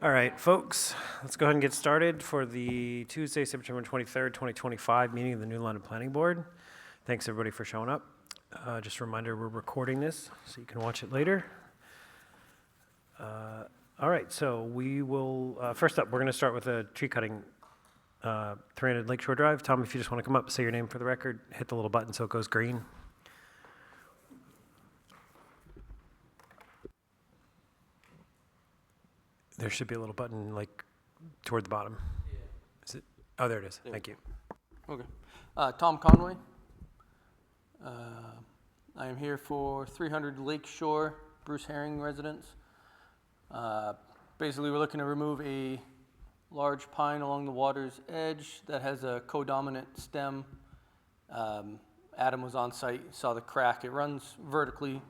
All right, folks, let's go ahead and get started for the Tuesday, September 23rd, 2025 meeting of the New London Planning Board. Thanks, everybody, for showing up. Just a reminder, we're recording this, so you can watch it later. All right, so we will, first up, we're going to start with a tree cutting, 300 Lakeshore Drive. Tom, if you just want to come up, say your name for the record, hit the little button so it goes green. There should be a little button like toward the bottom. Yeah. Is it? Oh, there it is. There. Thank you. Okay. Tom Conway. I am here for 300 Lakeshore, Bruce Herring residence. Basically, we're looking to remove a large pine along the water's edge that has a codominant stem. Adam was on site, saw the crack. It runs vertically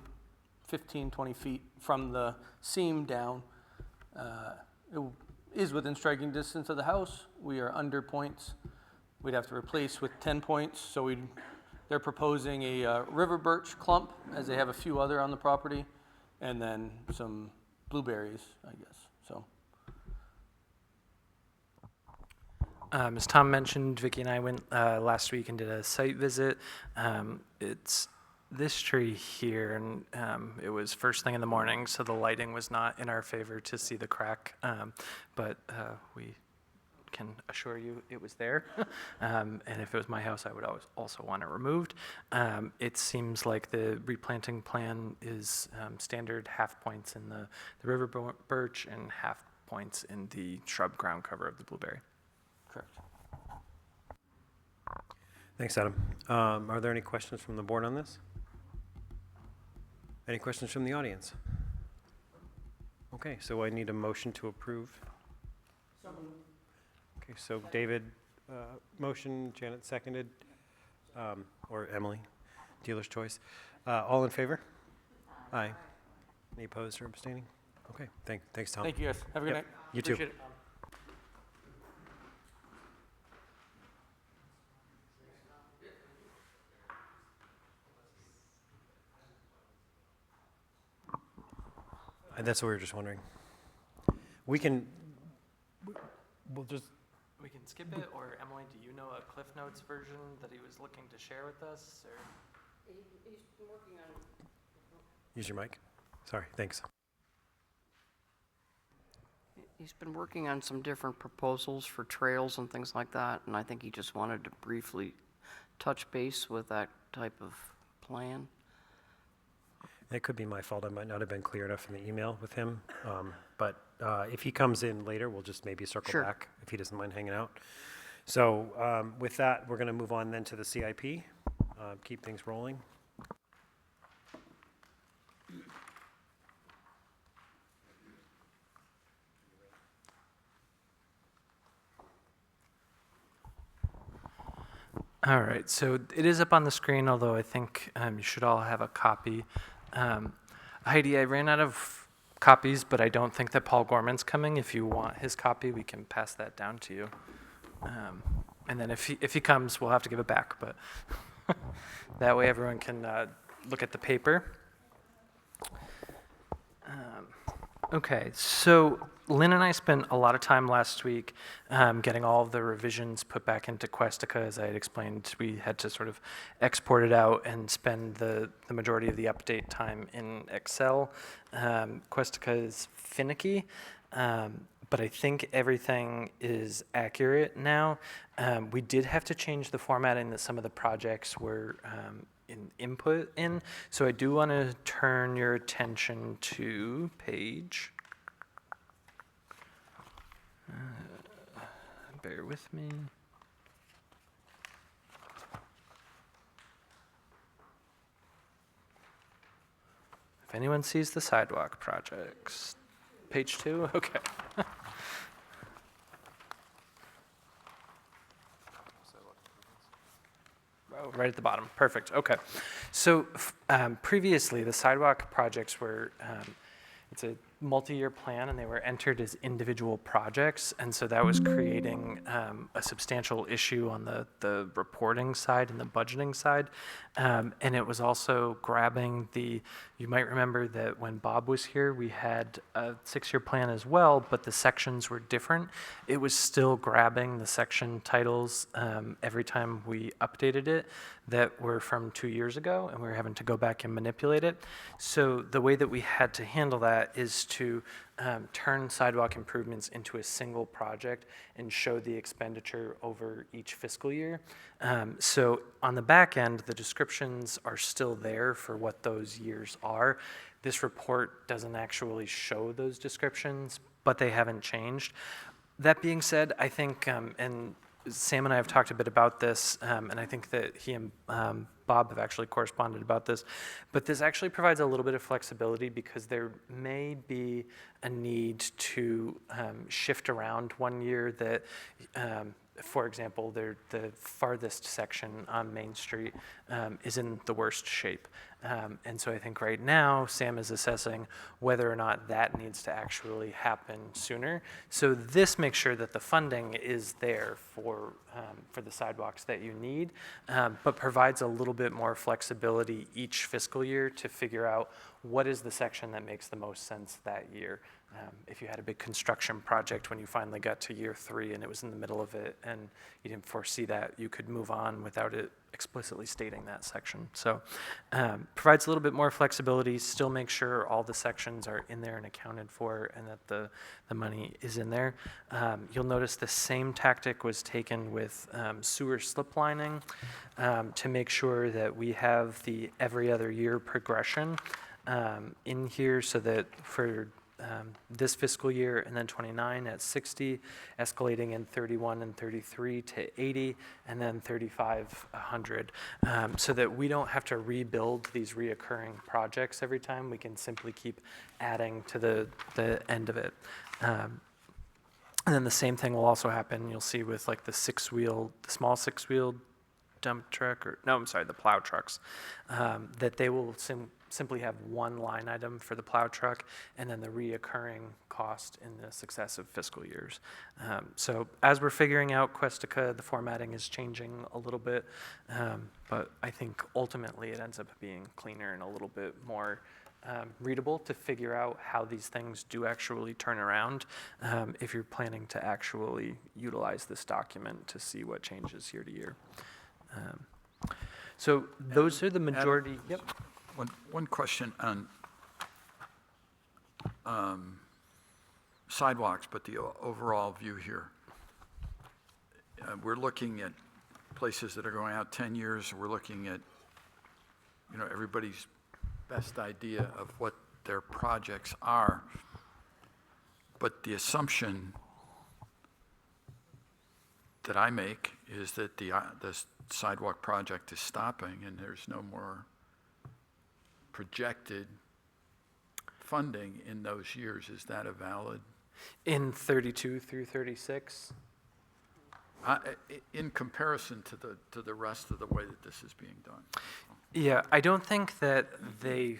15, 20 feet from the seam down. It is within striking distance of the house. We are under points. We'd have to replace with 10 points. So they're proposing a river birch clump, as they have a few other on the property, and then some blueberries, I guess. So. As Tom mentioned, Vicki and I went last week and did a site visit. It's this tree here, and it was first thing in the morning, so the lighting was not in our favor to see the crack, but we can assure you it was there. And if it was my house, I would always also want it removed. It seems like the replanting plan is standard half points in the river birch and half points in the shrub ground cover of the blueberry. Correct. Thanks, Adam. Are there any questions from the board on this? Any questions from the audience? Okay, so I need a motion to approve. Okay, so David, motion, Janet seconded, or Emily, dealer's choice. All in favor? Aye. Any opposed or abstaining? Okay, thanks, Tom. Thank you, guys. Have a good Yep. night. You too. Appreciate it. That's what we were just wondering. We'll just, We can skip it, or Emily, do you know a Cliff Notes version that he was looking to share with us? Or? He's been working on. use your mic. Sorry, thanks. He's been working on some different proposals for trails and things like that, and I think he just wanted to briefly touch base with that type of plan. It could be my fault. I might not have been clear enough in the email with him. But if he comes in later, we'll just maybe circle Sure. back if he doesn't mind hanging out. So with that, we're going to move on then to the CIP, keep things rolling. All right, so it is up on the screen, although I think you should all have a copy. Heidi, I ran out of copies, but I don't think that Paul Gorman's coming. If you want his copy, we can pass that down to you. And then if he comes, we'll have to give it back, but that way everyone can look at the paper. Okay, so Lynn and I spent a lot of time last week getting all of the revisions put back into Questica. As I had explained, we had to sort of export it out and spend the majority of the update time in Excel. Questica is finicky, but I think everything is accurate now. We did have to change the formatting that some of the projects were input in. So I do want to turn your attention to page. Bear with me. If anyone sees the sidewalk projects, page 2, okay. Oh, right at the bottom. Perfect. Okay. So previously, the sidewalk projects were, it's a multi-year plan, and they were entered as individual projects, and so that was creating a substantial issue on the reporting side and the budgeting side, and it was also grabbing you might remember that when Bob was here, we had a 6-year plan as well, but the sections were different. It was still grabbing the section titles every time we updated it that were from 2 years ago, and we were having to go back and manipulate it. So the way that we had to handle that is to turn sidewalk improvements into a single project and show the expenditure over each fiscal year. So on the back end, the descriptions are still there for what those years are. This report doesn't actually show those descriptions, but they haven't changed. That being said, I think, and Sam and I have talked a bit about this, and I think that he and Bob have actually corresponded about this, but this actually provides a little bit of flexibility because there may be a need to shift around one year that, for example, the farthest section on Main Street is in the worst shape. And so I think right now, Sam is assessing whether or not that needs to actually happen sooner. So this makes sure that the funding is there for the sidewalks that you need, but provides a little bit more flexibility each fiscal year to figure out what is the section that makes the most sense that year. If you had a big construction project when you finally got to year 3 and it was in the middle of it and you didn't foresee that, you could move on without it explicitly stating that section. So provides a little bit more flexibility, still make sure all the sections are in there and accounted for and that the money is in there. You'll notice the same tactic was taken with sewer slip lining to make sure that we have the every other year progression in here so that for this fiscal year and then 29 at 60, escalating in 31 and 33 to 80, and then 35, 100, so that we don't have to rebuild these reoccurring projects every time. We can simply keep adding to the end of it. And then the same thing will also happen, you'll see with like the small six-wheel dump truck, the plow trucks, that they will simply have one line item for the plow truck and then the reoccurring cost in the successive fiscal years. So as we're figuring out Questica, the formatting is changing a little bit, but I think ultimately it ends up being cleaner and a little bit more readable to figure out how these things do actually turn around if you're planning to actually utilize this document to see what changes year to year. So those are the majority. Yep. One question on sidewalks, but the overall view here. We're looking at places that are going out 10 years. We're looking at, everybody's best idea of what their projects are. But the assumption that I make is that the sidewalk project is stopping and there's no more projected funding in those years. Is that a valid? In 32 through 36? In comparison to the rest of the way that this is being done. Yeah, I don't think that they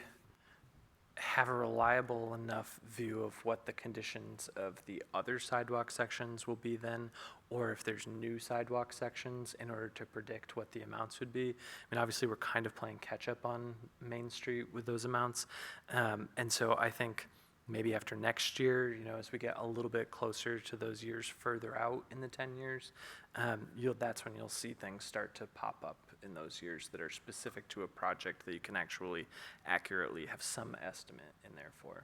have a reliable enough view of what the conditions of the other sidewalk sections will be then, or if there's new sidewalk sections in order to predict what the amounts would be. I mean, obviously we're kind of playing catch up on Main Street with those amounts. And so I think maybe after next year, as we get a little bit closer to those years further out in the 10 years, that's when you'll see things start to pop up in those years that are specific to a project that you can actually accurately have some estimate in there for.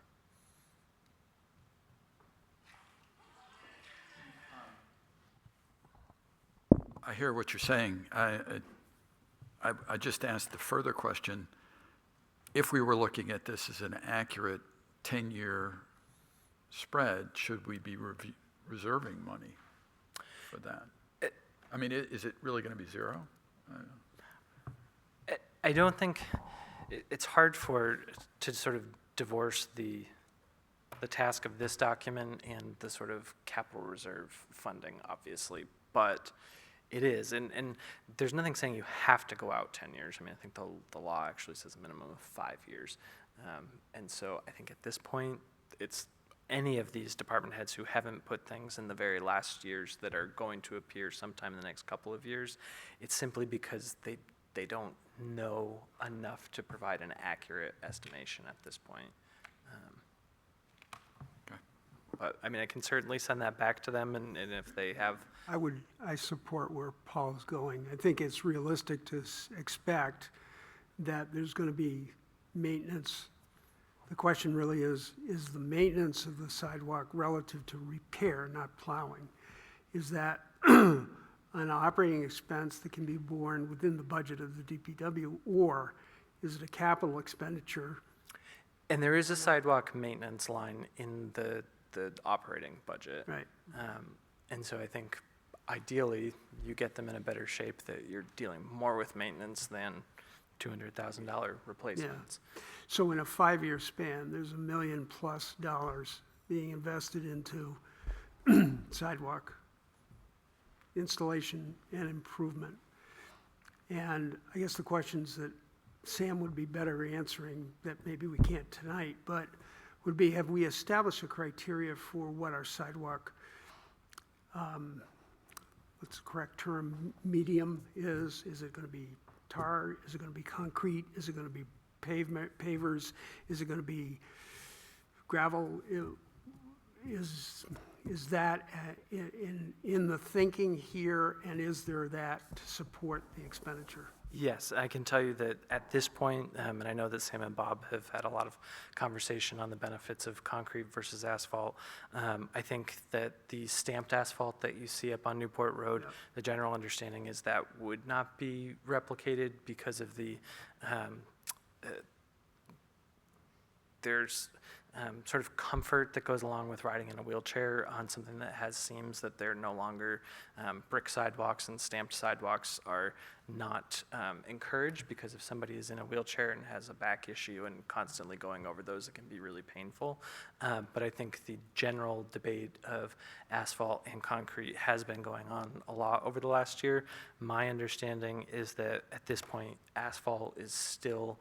I hear what you're saying. I just asked the further question. If we were looking at this as an accurate 10-year spread, should we be reserving money for that? I mean, is it really going to be zero? I don't think it's hard to sort of divorce the task of this document and the sort of capital reserve funding, obviously, but it is, and there's nothing saying you have to go out 10 years. I mean, I think the law actually says a minimum of 5 years, and so I think at this point, it's any of these department heads who haven't put things in the very last years that are going to appear sometime in the next couple of years. It's simply because they don't know enough to provide an accurate estimation at this point. Okay. But, I mean, I can certainly send that back to them, and if they have, I support where Paul's going. I think it's realistic to expect that there's going to be maintenance. The question really is the maintenance of the sidewalk relative to repair, not plowing? Is that an operating expense that can be borne within the budget of the DPW, or is it a capital expenditure? and there is a sidewalk maintenance line in the operating budget. Right. And so I think ideally, you get them in a better shape that you're dealing more with maintenance than $200,000 replacements. So in a 5-year span, there's $1 million+ being invested into sidewalk installation and improvement. And I guess the questions that Sam would be better answering, that maybe we can't tonight, but would be, have we established a criteria for what our sidewalk, what's the correct term, medium is? Is it going to be tar? Is it going to be concrete? Is it going to be pavers? Is it going to be gravel? Is that in the thinking here, and is there that to support the expenditure? Yes, I can tell you that at this point, and I know that Sam and Bob have had a lot of conversation on the benefits of concrete versus asphalt. I think that the stamped asphalt that you see up on Newport Road, the general understanding is that would not be replicated because of the, there's sort of comfort that goes along with riding in a wheelchair on something that has seams, that they're no longer brick sidewalks, and stamped sidewalks are not encouraged, because if somebody is in a wheelchair and has a back issue and constantly going over those, it can be really painful. But I think the general debate of asphalt and concrete has been going on a lot over the last year. My understanding is that at this point, asphalt is still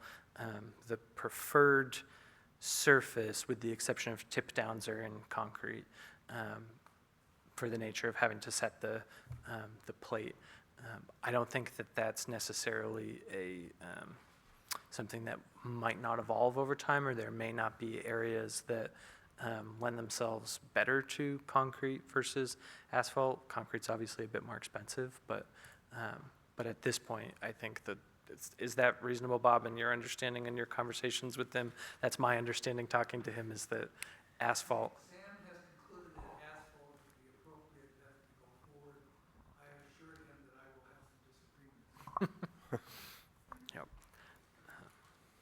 the preferred surface, with the exception of tip downs are in concrete, for the nature of having to set the plate. I don't think that that's necessarily something that might not evolve over time, or there may not be areas that lend themselves better to concrete versus asphalt. Concrete's obviously a bit more expensive, but at this point, I think that is that reasonable, Bob, in your understanding and your conversations with them? That's my understanding, talking to him, is that asphalt. Sam has concluded that asphalt is the appropriate method to go forward. I have assured him that I will have some disagreements. Yep.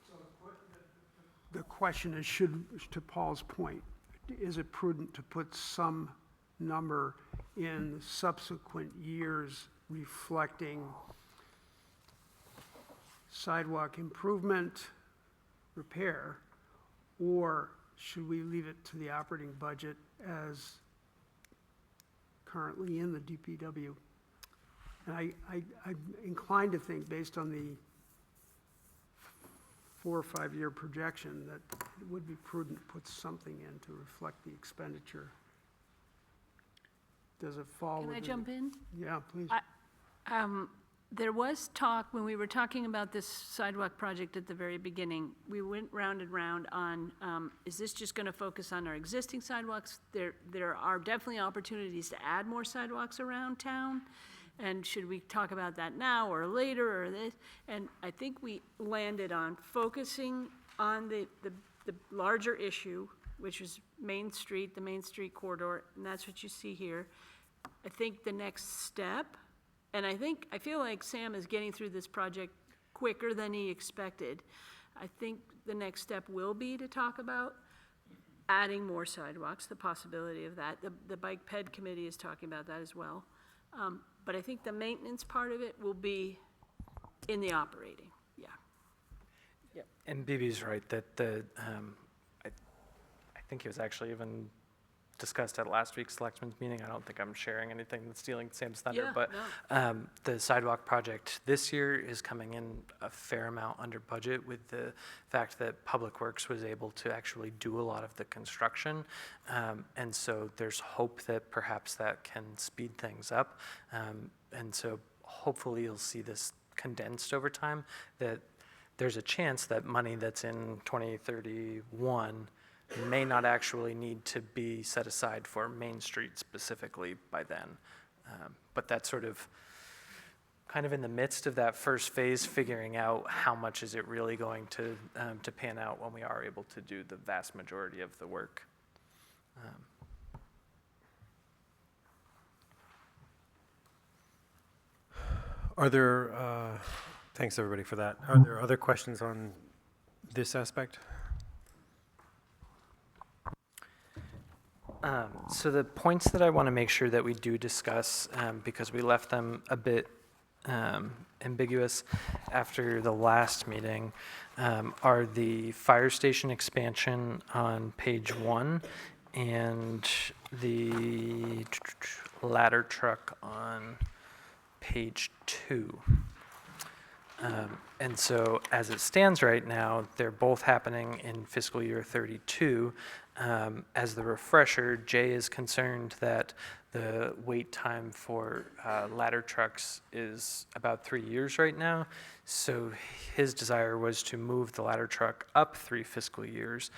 So the question is, to Paul's point, is it prudent to put some number in subsequent years reflecting sidewalk improvement, repair, or should we leave it to the operating budget as currently in the DPW? And I'm inclined to think, based on the 4 or 5 year projection, that it would be prudent to put something in to reflect the expenditure. Does it fall Can I within? jump in? Yeah, please. There was talk, when we were talking about this sidewalk project at the very beginning, we went round and round on, is this just going to focus on our existing sidewalks? There are definitely opportunities to add more sidewalks around town, and should we talk about that now or later or this? And I think we landed on focusing on the larger issue, which was Main Street, the Main Street corridor, and that's what you see here. I think the next step, and I feel like Sam is getting through this project quicker than he expected. I think the next step will be to talk about adding more sidewalks, the possibility of that. The Bike Ped Committee is talking about that as well. But I think the maintenance part of it will be in the operating, yeah. Yep. And BB's right that I think he was actually even discussed at last week's selectmen's meeting. I don't think I'm sharing anything that's stealing Sam's thunder, Yeah, but no. the sidewalk project this year is coming in a fair amount under budget with the fact that Public Works was able to actually do a lot of the construction. And so there's hope that perhaps that can speed things up. And so hopefully you'll see this condensed over time, that there's a chance that money that's in 2031 may not actually need to be set aside for Main Street specifically by then. But that's sort of kind of in the midst of that first phase, figuring out how much is it really going to pan out when we are able to do the vast majority of the work. Are there, thanks everybody for that. Are there other questions on this aspect? So the points that I want to make sure that we do discuss, because we left them a bit ambiguous after the last meeting, are the fire station expansion on page 1 and the ladder truck on page 2. And so as it stands right now, they're both happening in fiscal year 32. As the refresher, Jay is concerned that the wait time for ladder trucks is about 3 years right now. So his desire was to move the ladder truck up 3 fiscal years,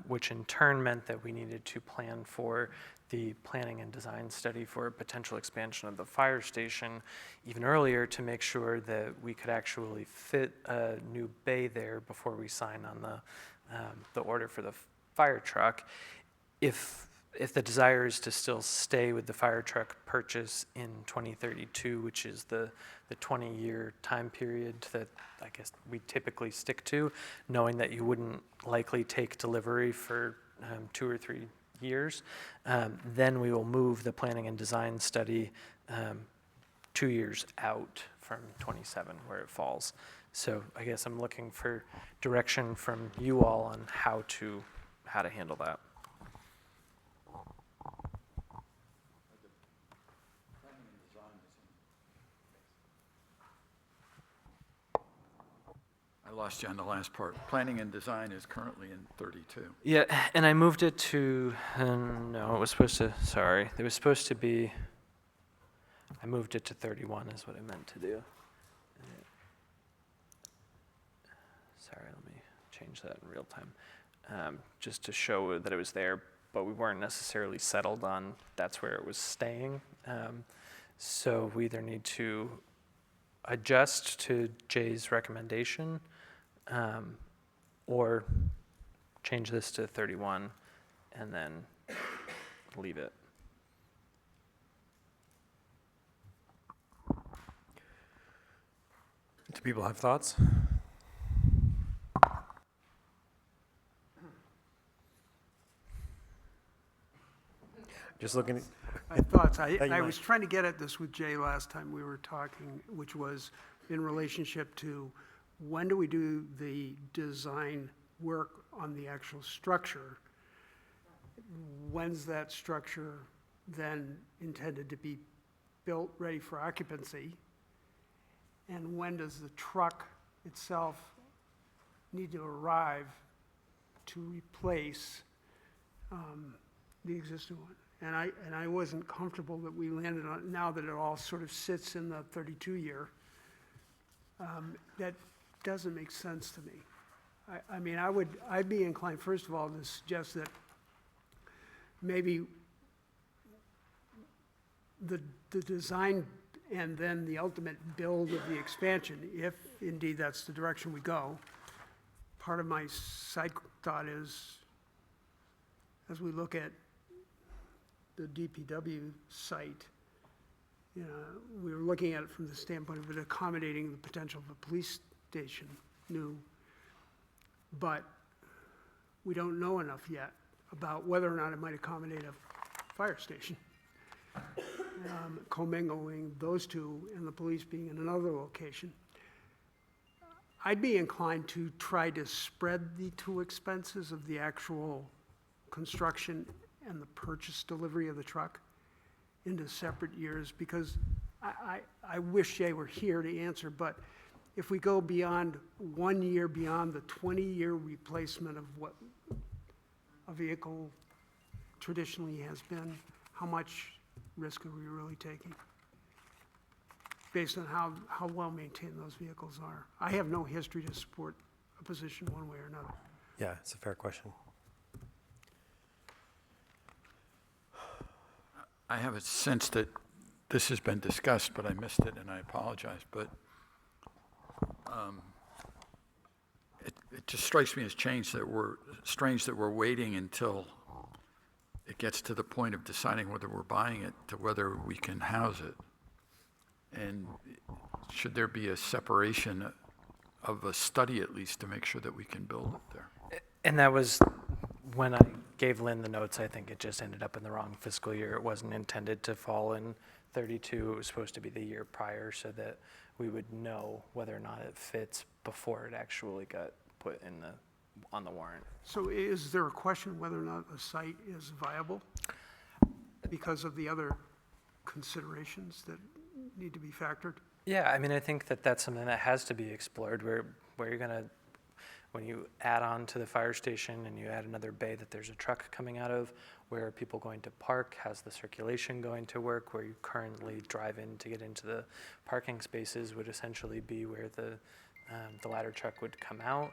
which in turn meant that we needed to plan for the planning and design study for a potential expansion of the fire station even earlier to make sure that we could actually fit a new bay there before we sign on the order for the fire truck. If the desire is to still stay with the fire truck purchase in 2032, which is the 20-year time period that I guess we typically stick to, knowing that you wouldn't likely take delivery for 2 or 3 years, then we will move the planning and design study 2 years out from 27 where it falls. So I guess I'm looking for direction from you all on how to handle that. I lost you on the last part. Planning and design is currently in 32. Yeah, and I moved it to, no, it was supposed to, sorry, it was supposed to be, I moved it to 31 is what I meant to do. Sorry, let me change that in real time, just to show that it was there, but we weren't necessarily settled on that's where it was staying. So we either need to adjust to Jay's recommendation, or change this to 31 and then leave it. Do people have thoughts? Just looking at, My thoughts, you I might. was trying to get at this with Jay last time we were talking, which was in relationship to when do we do the design work on the actual structure? When's that structure then intended to be built, ready for occupancy? And when does the truck itself need to arrive to replace the existing one? And I wasn't comfortable that we landed on, now that it all sort of sits in the 32 year, that doesn't make sense to me. I mean, I'd be inclined, first of all, to suggest that maybe the design and then the ultimate build of the expansion, if indeed that's the direction we go. Part of my side thought is, as we look at the DPW site, you know, we were looking at it from the standpoint of it accommodating the potential of a police station, new. But we don't know enough yet about whether or not it might accommodate a fire station. Commingling those two and the police being in another location. I'd be inclined to try to spread the two expenses of the actual construction and the purchase delivery of the truck into separate years? Because I wish Jay were here to answer, but if we go beyond 1 year, beyond the 20-year replacement of what a vehicle traditionally has been, how much risk are we really taking? Based on how well-maintained those vehicles are. I have no history to support a position one way or another. Yeah, it's a fair question. I have a sense that this has been discussed, but I missed it, and I apologize. But it just strikes me as strange that we're waiting until it gets to the point of deciding whether we're buying it to whether we can house it. And should there be a separation of a study at least to make sure that we can build it there? And that was, when I gave Lynn the notes, I think it just ended up in the wrong fiscal year. It wasn't intended to fall in 32. It was supposed to be the year prior so that we would know whether or not it fits before it actually got put on the warrant. So is there a question whether or not a site is viable because of the other considerations that need to be factored? Yeah, I mean, I think that that's something that has to be explored, where you're gonna, when you add on to the fire station and you add another bay that there's a truck coming out of, where are people going to park? How's the circulation going to work? Where you currently drive in to get into the parking spaces would essentially be where the ladder truck would come out.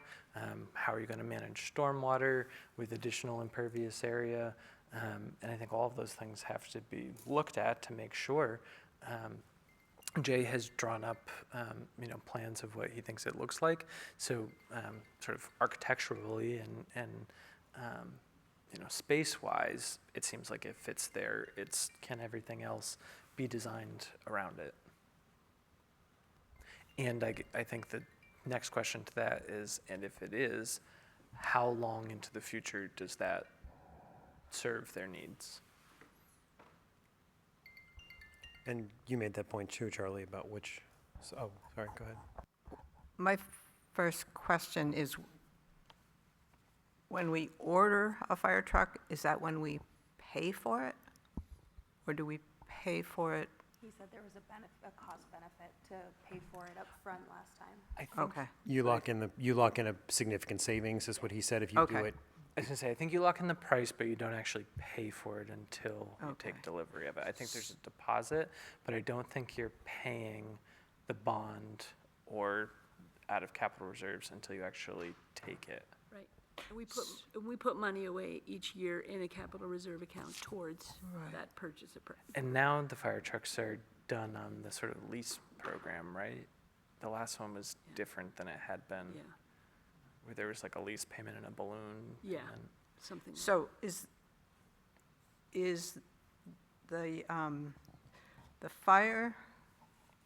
How are you gonna manage stormwater with additional impervious area? And I think all of those things have to be looked at to make sure. Jay has drawn up, plans of what he thinks it looks like. So, sort of architecturally and space-wise, it seems like it fits there. Can everything else be designed around it? And I think the next question to that is, and if it is, how long into the future does that serve their needs? And you made that point too, Charlie, about oh, sorry, go ahead. My first question is, when we order a fire truck, is that when we pay for it? Or do we pay for it? He said there was a cost benefit to pay for it up front last time. I think Okay, You lock in a significant savings, is what he said, if you do Okay. it. I was gonna say, I think you lock in the price, but you don't actually pay for it until you take Okay. delivery of it. I think there's a deposit, but I don't think you're paying the bond or out of capital reserves until you actually take it. Right. And we put money away each year in a capital reserve account towards that purchase. And now the fire trucks are done on the sort of lease program, right? The last one was different than it had been, Yeah, where there was like a lease payment and a balloon. Yeah. and something. so is the fire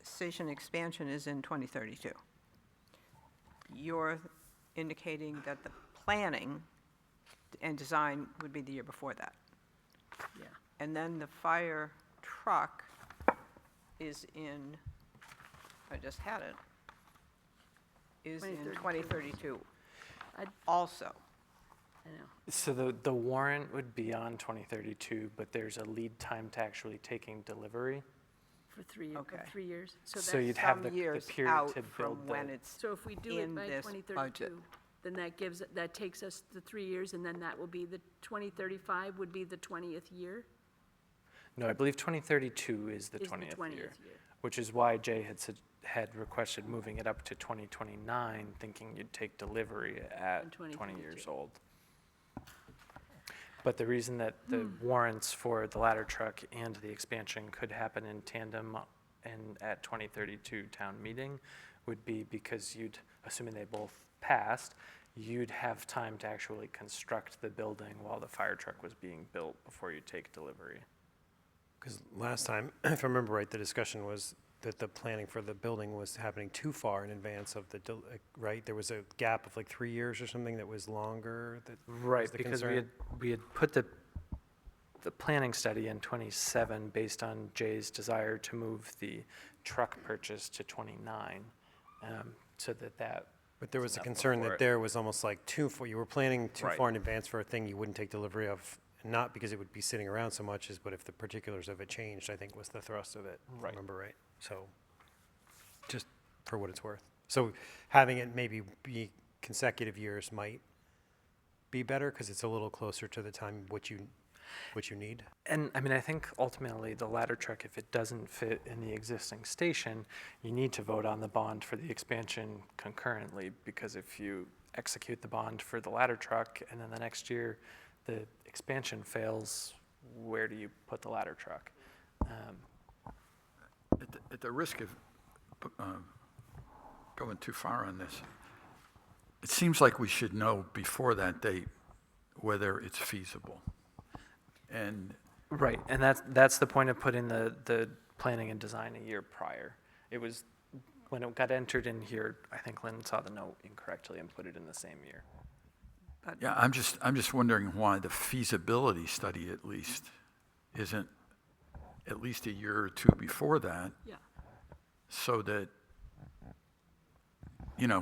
station expansion is in 2032? You're indicating that the planning and design would be the year before that. Yeah. And then the fire truck is in, I just had it, is in 2032 I'd- also. I know. So the warrant would be on 2032, but there's a lead time to actually taking delivery. For 3 years. Okay. 3 years. So that's- you'd have Some the years period out to from build when the. it's, So if we do it in by this 2032, then that takes us the 3 years, and then that will be the 2035 would be the 20th year? No, I believe 2032 is the Is the 20th 20th year, year. which is why Jay had requested moving it up to 2029, thinking you'd take delivery at In 20 years 2032. old. But the reason that the warrants for the ladder truck and the expansion could happen in tandem and at 2032 town meeting would be because assuming they both passed, you'd have time to actually construct the building while the fire truck was being built before you take delivery. Because last time, if I remember right, the discussion was that the planning for the building was happening too far in advance of right? There was a gap of like 3 years or something that was longer, that was Right, the because concern? we had put the planning study in 27 based on Jay's desire to move the truck purchase to 29, so that. But there was a enough concern before that it. there was almost like you were planning too Right. far in advance for a thing you wouldn't take delivery of not because it would be sitting around so much as, but if the particulars of it changed, I think was the thrust of it, if I Right. remember right. So, just for what it's worth. So having it maybe be consecutive years might be better, because it's a little closer to the time what you need. And I mean, I think ultimately the ladder truck, if it doesn't fit in the existing station, you need to vote on the bond for the expansion concurrently, because if you execute the bond for the ladder truck and then the next year the expansion fails, where do you put the ladder truck? At the risk of going too far on this, it seems like we should know before that date whether it's feasible. And Right, and that's the point of putting the planning and design a year prior. It was, when it got entered in here, I think Lynn saw the note incorrectly and put it in the same year. yeah, I'm just wondering why the feasibility study at least isn't at least a year or two before that, Yeah. so that,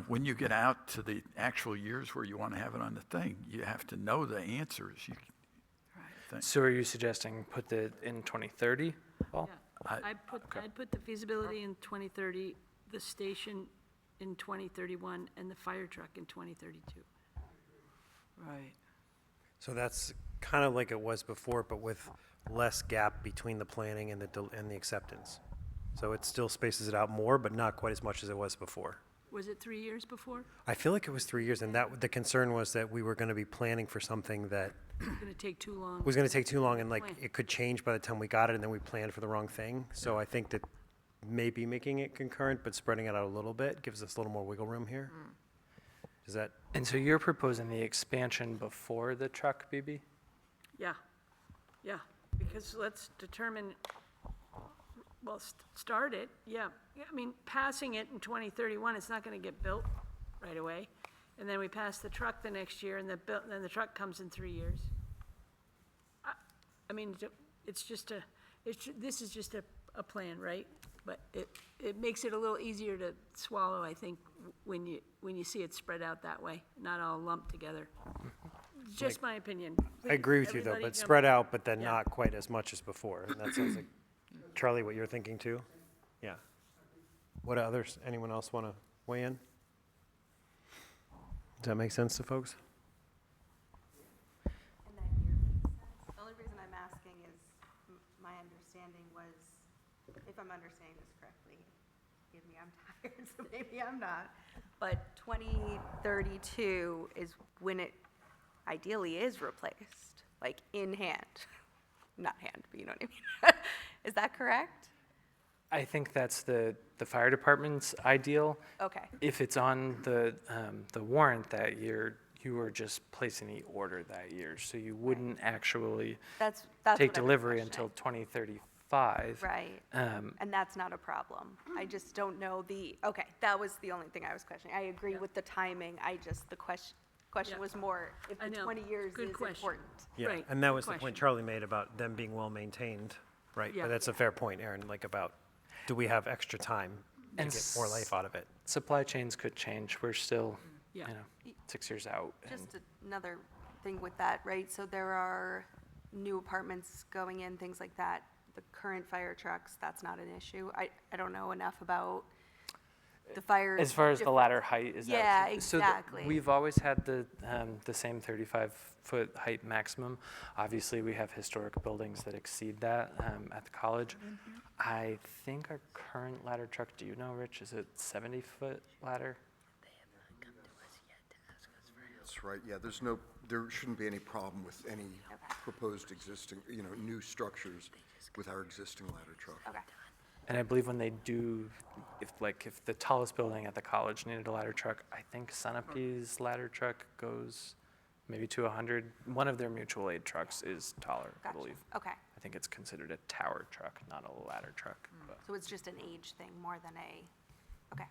when you get out to the actual years where you want to have it on the thing, you have to know the answers. So are you suggesting put the in 2030? Well, Yeah. I'd put the feasibility in 2030, the station in 2031, and the fire truck in 2032. Right. So that's kind of like it was before, but with less gap between the planning and the acceptance. So it still spaces it out more, but not quite as much as it was before. Was it 3 years before? I feel like it was 3 years, and the concern was that we were going to be planning for something that It's going to take too long. was going to take too long, and like Plan. it could change by the time we got it, and then we planned for the wrong thing. So I think that maybe making it concurrent, but spreading it out a little bit gives us a little more wiggle room here. Is that, and so you're proposing the expansion before the truck, BB? Yeah, yeah, because let's determine, well, start it, yeah. I mean, passing it in 2031, it's not going to get built right away. And then we pass the truck the next year, and then the truck comes in 3 years. I mean, it's just this is just a plan, right? But it makes it a little easier to swallow, I think, when you see it spread out that way, not all lumped together. Just my opinion. I agree with you though, Everybody but jump- spread out, but then Yeah. not quite as much as before. And that sounds like, Charlie, what you're thinking too? Yeah. What others, anyone else want to weigh in? Does that make sense to folks? And that year makes sense. The only reason I'm asking is my understanding was, if I'm understanding this correctly, give me, I'm tired, so maybe I'm not. But 2032 is when it ideally is replaced, like in hand. Not hand, but you know what I mean. Is that correct? I think that's the fire department's ideal. Okay. If it's on the warrant that year, you are just placing the order that year, so you wouldn't actually That's take what I was delivery until questioning. 2035. Right. Um, And that's not a problem. I just don't know okay, that was the only thing I was questioning. I agree with the timing, the question Yeah. was more if I the know. 20 years Good is question. important. Yeah, Right, and that good was the point question. Charlie made about them being well-maintained, right? Yeah. But that's a fair point, Aaron, like about, do we have extra time to And get more life out of it? Supply chains could change. We're still, Yeah. 6 years out. and- Just another thing with that, right? So there are new apartments going in, things like that. The current fire trucks, that's not an issue. I don't know enough about the fire. As far as the ladder height, is that? Yeah, what you- so exactly. we've always had the same 35-foot height maximum. Obviously, we have historic buildings that exceed that at the college. Mm-hmm. I think our current ladder truck, do you know, Rich, is it 70-foot ladder? That's right, yeah, there shouldn't be any problem with any proposed existing, new structures with our existing ladder truck. Okay. And I believe when they do, if the tallest building at the college needed a ladder truck, I think Sunapee's ladder truck goes maybe to 100. One of their mutual aid trucks is taller, I Gotcha. believe. Okay. I think it's considered a tower truck, not a ladder truck. But So it's just an age thing more than okay.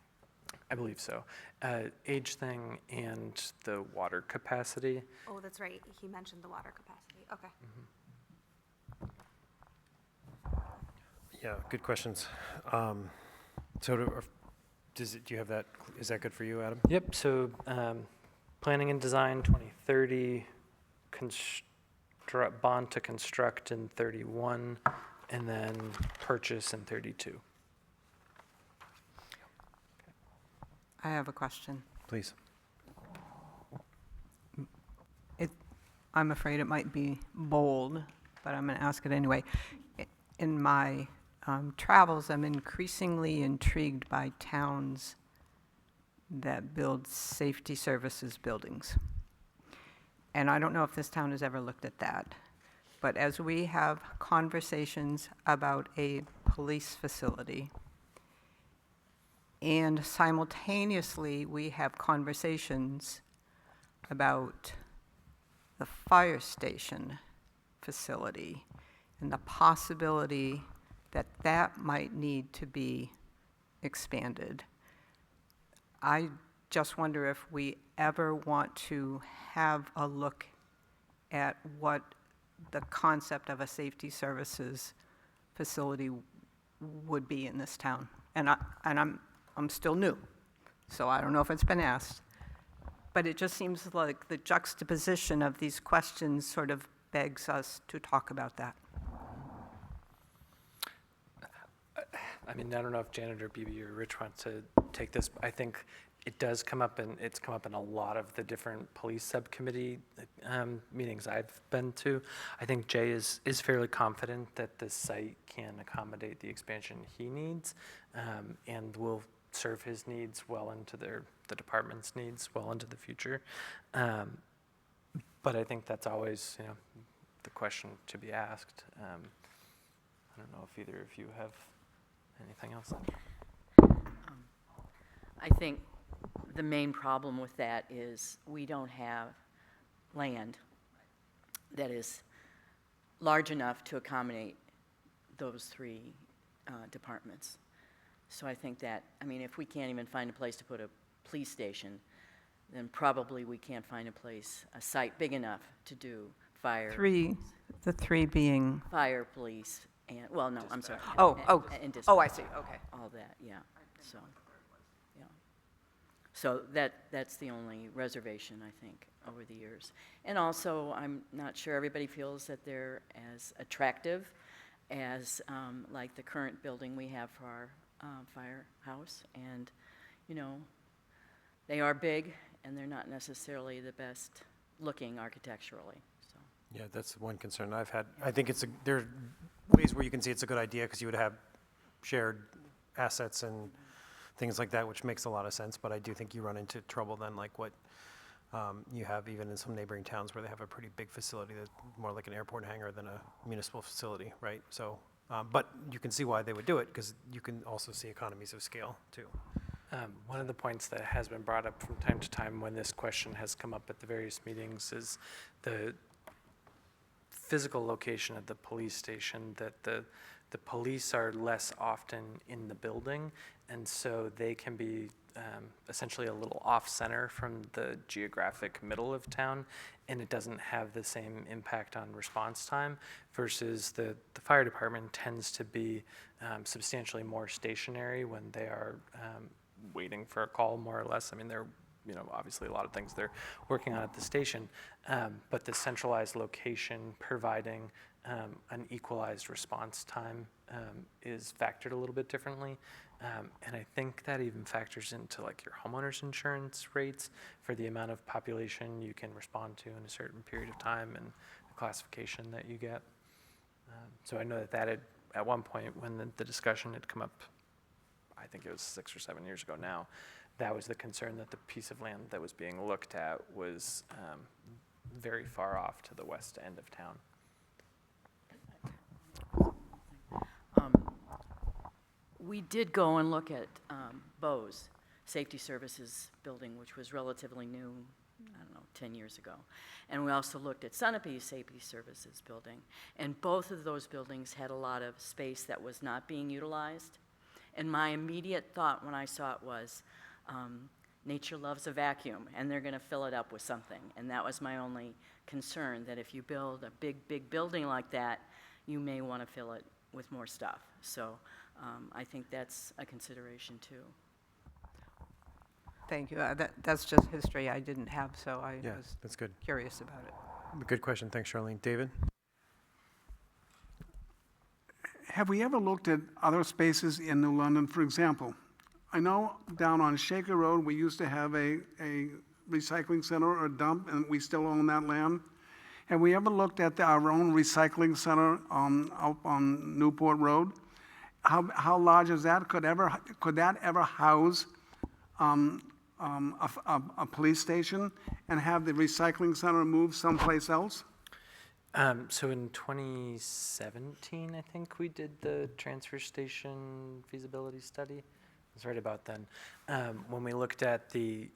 I believe so. Age thing and the water capacity. Oh, that's right. He mentioned the water capacity. Okay. Yeah, good questions. So do you have that, is that good for you, Adam? Yep, so planning and design 2030, bond to construct in 31, and then purchase in 32. I have a question. Please. I'm afraid it might be bold, but I'm going to ask it anyway. In my travels, I'm increasingly intrigued by towns that build safety services buildings. And I don't know if this town has ever looked at that. But as we have conversations about a police facility, and simultaneously we have conversations about the fire station facility and the possibility that that might need to be expanded. I just wonder if we ever want to have a look at what the concept of a safety services facility would be in this town. And I'm still new, so I don't know if it's been asked. But it just seems like the juxtaposition of these questions sort of begs us to talk about that. I mean, I don't know if Janet or BB or Rich want to take this. But I think it does come up, and it's come up in a lot of the different police subcommittee meetings I've been to. I think Jay is fairly confident that this site can accommodate the expansion he needs, and will serve his needs well into the department's needs well into the future. But I think that's always, the question to be asked. I don't know if either of you have anything else. I think the main problem with that is we don't have land that is large enough to accommodate those three departments. So I think that, if we can't even find a place to put a police station, then probably we can't find a site big enough to do fire. The three being, Fire, police, and, well, no, I'm sorry. And dispatch. oh, I see, okay. All that, yeah, so, yeah. So that's the only reservation, I think, over the years. And also, I'm not sure everybody feels that they're as attractive as, like the current building we have for our firehouse. And, they are big, and they're not necessarily the best looking architecturally, so. Yeah, that's one concern I've had. I think there are ways where you can see it's a good idea because you would have shared assets and things like that, which makes a lot of sense. But I do think you run into trouble then, like what you have even in some neighboring towns where they have a pretty big facility that's more like an airport hangar than a municipal facility, right? So, but you can see why they would do it because you can also see economies of scale too. One of the points that has been brought up from time to time when this question has come up at the various meetings is the physical location of the police station, that the police are less often in the building, and so they can be essentially a little off-center from the geographic middle of town, and it doesn't have the same impact on response time, versus the fire department tends to be substantially more stationary when they are waiting for a call, more or less. They're, obviously a lot of things they're working on at the station, but the centralized location providing an equalized response time is factored a little bit differently. And I think that even factors into like your homeowner's insurance rates for the amount of population you can respond to in a certain period of time and the classification that you get. So I know that had, at one point when the discussion had come up, I think it was 6 or 7 years ago now, that was the concern, that the piece of land that was being looked at was very far off to the west end of town. We did go and look at Bose Safety Services building, which was relatively new, 10 years ago. And we also looked at Sunapee Safety Services building. And both of those buildings had a lot of space that was not being utilized. And my immediate thought when I saw it was, nature loves a vacuum, and they're going to fill it up with something. And that was my only concern, that if you build a big building like that, you may want to fill it with more stuff. So I think that's a consideration too. Thank you. That's just history I didn't have, so I Yeah, was that's good. curious about it. Good question. Thanks, Charlene. David? Have we ever looked at other spaces in New London? For example, I know down on Shaker Road, we used to have a recycling center or a dump, and we still own that land. Have we ever looked at our own recycling center out on Newport Road? How large is that? Could that ever house a police station and have the recycling center move someplace else? So in 2017, I think we did the transfer station feasibility study. It was right about then. When we looked at the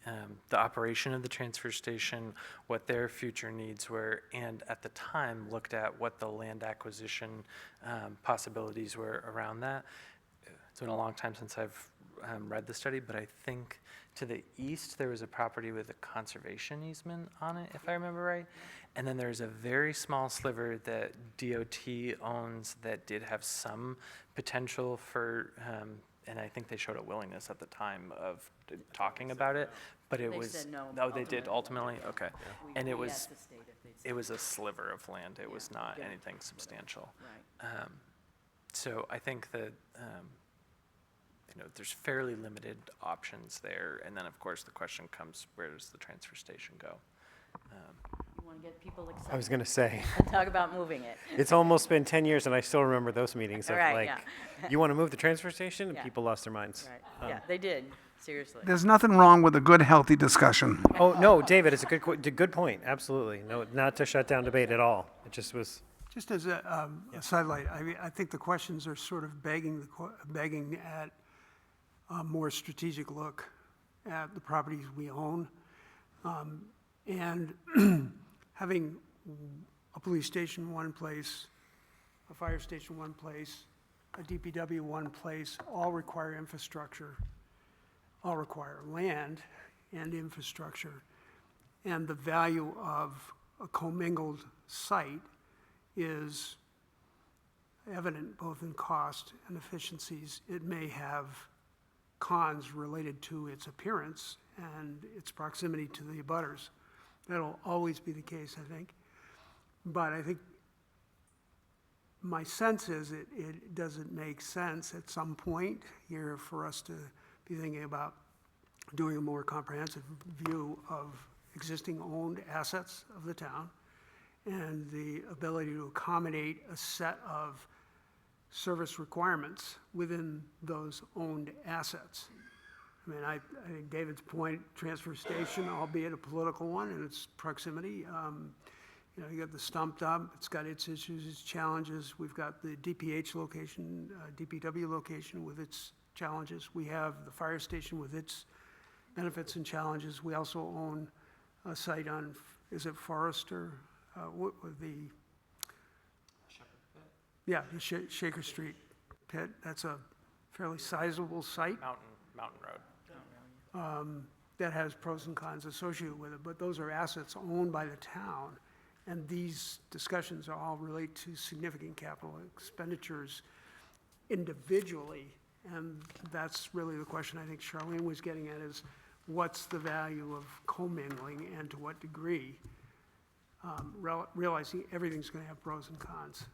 operation of the transfer station, what their future needs were, and at the time looked at what the land acquisition possibilities were around that. It's been a long time since I've read the study, but I think to the east there was a property with a conservation easement on it, if I remember right. And then there's a very small sliver that DOT owns that did have some potential for, and I think they showed a willingness at the time of talking about it, but it They was. said no, Oh, they did ultimately? Okay. And it We was, asked the state if they'd say it was a sliver of land. It was not Yeah. anything substantial. right. So I think that, there's fairly limited options there. And then, of course, the question comes, where does the transfer station go? You want to get people excited? I was going to say, And talk about moving it. it's almost been 10 years, and I still remember those meetings of Right, like, yeah. you want to move the transfer station? And Yeah. people lost their minds. Right, yeah, they did, seriously. There's nothing wrong with a good, healthy discussion. Oh, no, David, it's a good point. Absolutely. No, not to shut down debate at all. It just was, Just as a sidelight, I think the questions are sort of begging at a more strategic look at the properties we own. And having a police station one place, a fire station one place, a DPW one place, all require infrastructure, all require land and infrastructure. And the value of a commingled site is evident both in cost and efficiencies. It may have cons related to its appearance and its proximity to the abutters. That'll always be the case, I think. But I think my sense is it doesn't make sense at some point here for us to be thinking about doing a more comprehensive view of existing owned assets of the town and the ability to accommodate a set of service requirements within those owned assets. I mean, I think David's point, transfer station, albeit a political one in its proximity, you got the stump dump, it's got its issues, its challenges. We've got the DPH location, DPW location with its challenges. We have the fire station with its benefits and challenges. We also own a site on, is it Forrester? With the yeah, the Shaker Street pit. That's a fairly sizable site Mountain Road. that has pros and cons associated with it, but those are assets owned by the town. And these discussions all relate to significant capital expenditures individually. And that's really the question I think Charlene was getting at is what's the value of commingling and to what degree? Realizing everything's going to have pros and cons.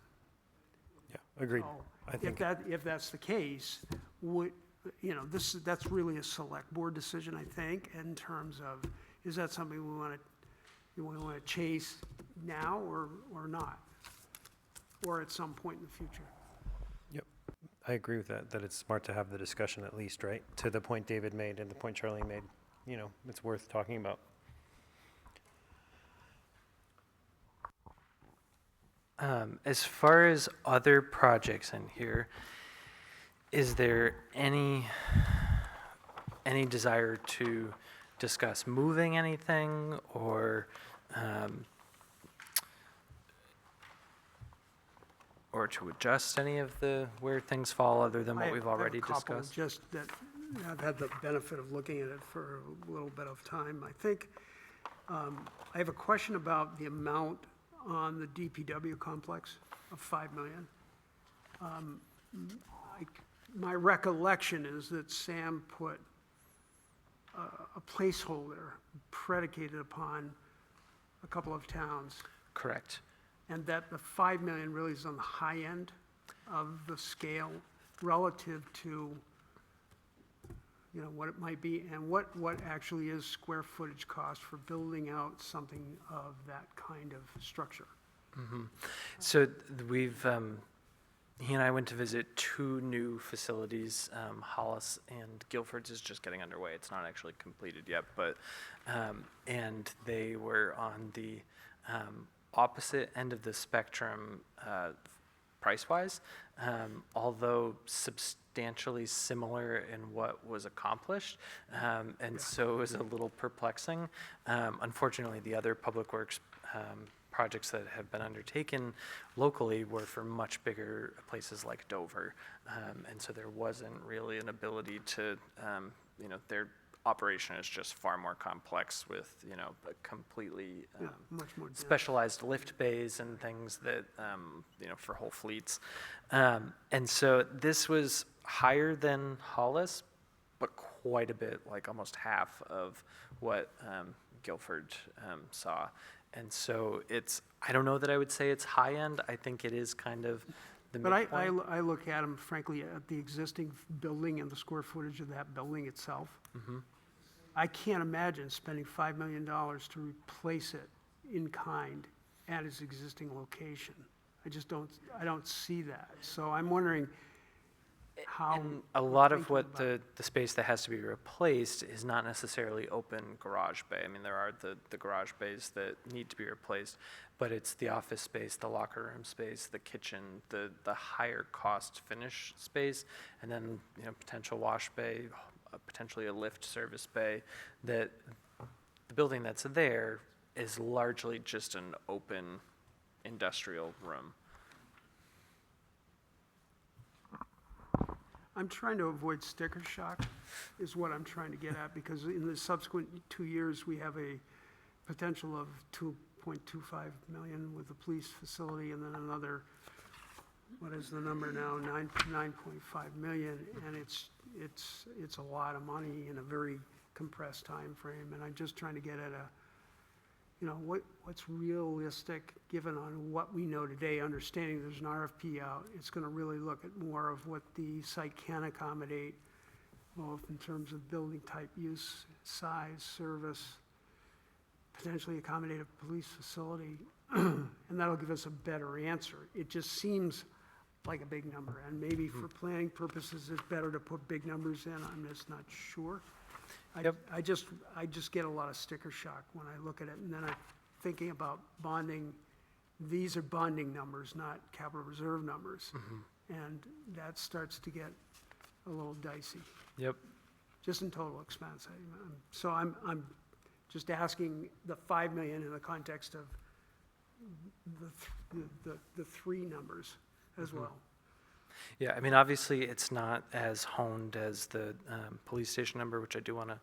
yeah, agreed. So I think, if that's the case, that's really a select board decision, I think, in terms of, is that something we want to chase now or not? Or at some point in the future? yep, I agree with that it's smart to have the discussion at least, right? To the point David made and the point Charlene made, it's worth talking about. As far as other projects in here, is there any desire to discuss moving anything or to adjust any of where things fall other than what we've already discussed? I have a couple just that I've had the benefit of looking at it for a little bit of time. I think I have a question about the amount on the DPW complex of $5 million. My recollection is that Sam put a placeholder predicated upon a couple of towns. Correct. And that the 5 million really is on the high end of the scale relative to, you know, what it might be, and what actually is square footage cost for building out something of that kind of structure. So we've, he and I went to visit 2 new facilities. Hollis and Guilford's is just getting underway. It's not actually completed yet, but, and they were on the opposite end of the spectrum price-wise, although substantially similar in what was accomplished. And so it was a little perplexing. Unfortunately, the other public works projects that have been undertaken locally were for much bigger places like Dover. And so there wasn't really an ability to, you know, their operation is just far more complex with, you know, a completely Much more dense. specialized lift bays and things that, you know, for whole fleets. And so this was higher than Hollis, but quite a bit, like almost half of what Guilford saw. And so it's, I don't know that I would say it's high end. I think it is kind of the But midpoint. I look at them, frankly, at the existing building and the square footage of that building itself. I can't imagine spending $5 million to replace it in kind at its existing location. I don't see that. So I'm wondering how. And a lot of what the space that has to be replaced is not necessarily open garage bay. I mean, there are the garage bays that need to be replaced, but it's the office space, the locker room space, the kitchen, the higher cost finish space, and then, you know, potential wash bay, potentially a lift service bay, that the building that's there is largely just an open industrial room. I'm trying to avoid sticker shock, is what I'm trying to get at, because in the subsequent 2 years, we have a potential of 2.25 million with the police facility, and then another, what is the number now, 9.5 million, and it's a lot of money in a very compressed time frame, and I'm just trying to get at a, you know, what's realistic, given on what we know today, understanding there's an RFP out. It's gonna really look at more of what the site can accommodate, both in terms of building type, use, size, service, potentially accommodate a police facility, and that'll give us a better answer. It just seems like a big number, and maybe for planning purposes, it's better to put big numbers in. I'm just not sure. Yep. I just get a lot of sticker shock when I look at it, and then I'm thinking about bonding. These are bonding numbers, not capital reserve numbers. And that starts to get a little dicey, Yep. just in total expense. So I'm just asking the 5 million in the context of the 3 numbers as well. Yeah, I mean, obviously, it's not as honed as the police station number, which I do want to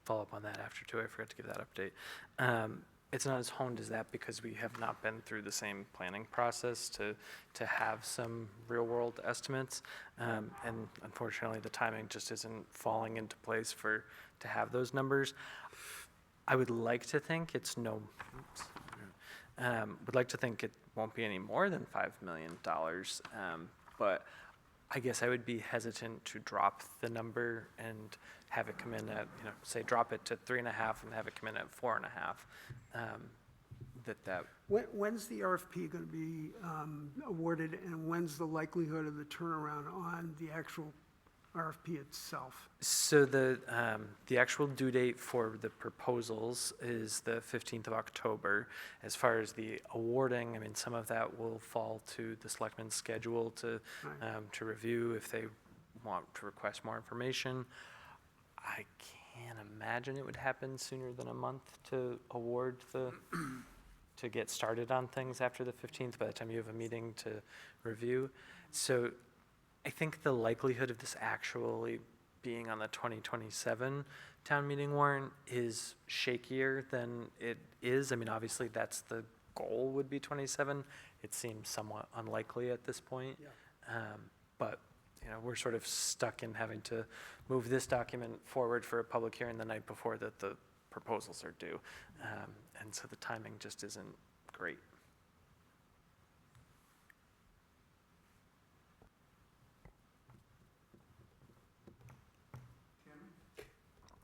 follow up on that after, too. I forgot to give that update. It's not as honed as that because we have not been through the same planning process to have some real-world estimates. And unfortunately, the timing just isn't falling into place to have those numbers. I would like to think it's would like to think it won't be any more than $5 million. But I guess I would be hesitant to drop the number and have it come in at, you know, say drop it to 3.5 and have it come in at 4.5. When's the RFP going to be awarded, and when's the likelihood of the turnaround on the actual RFP itself? So the actual due date for the proposals is the 15th of October. As far as the awarding, I mean, some of that will fall to the selectmen's schedule to review if they want to request more information. I can't imagine it would happen sooner than a month to award to get started on things after the 15th, by the time you have a meeting to review. So I think the likelihood of this actually being on the 2027 town meeting warrant is shakier than it is. I mean, obviously, that's the goal, would be 27. It seems somewhat unlikely at this point. But, you know, we're sort of stuck in having to move this document forward for a public hearing the night before that the proposals are due. And so the timing just isn't great.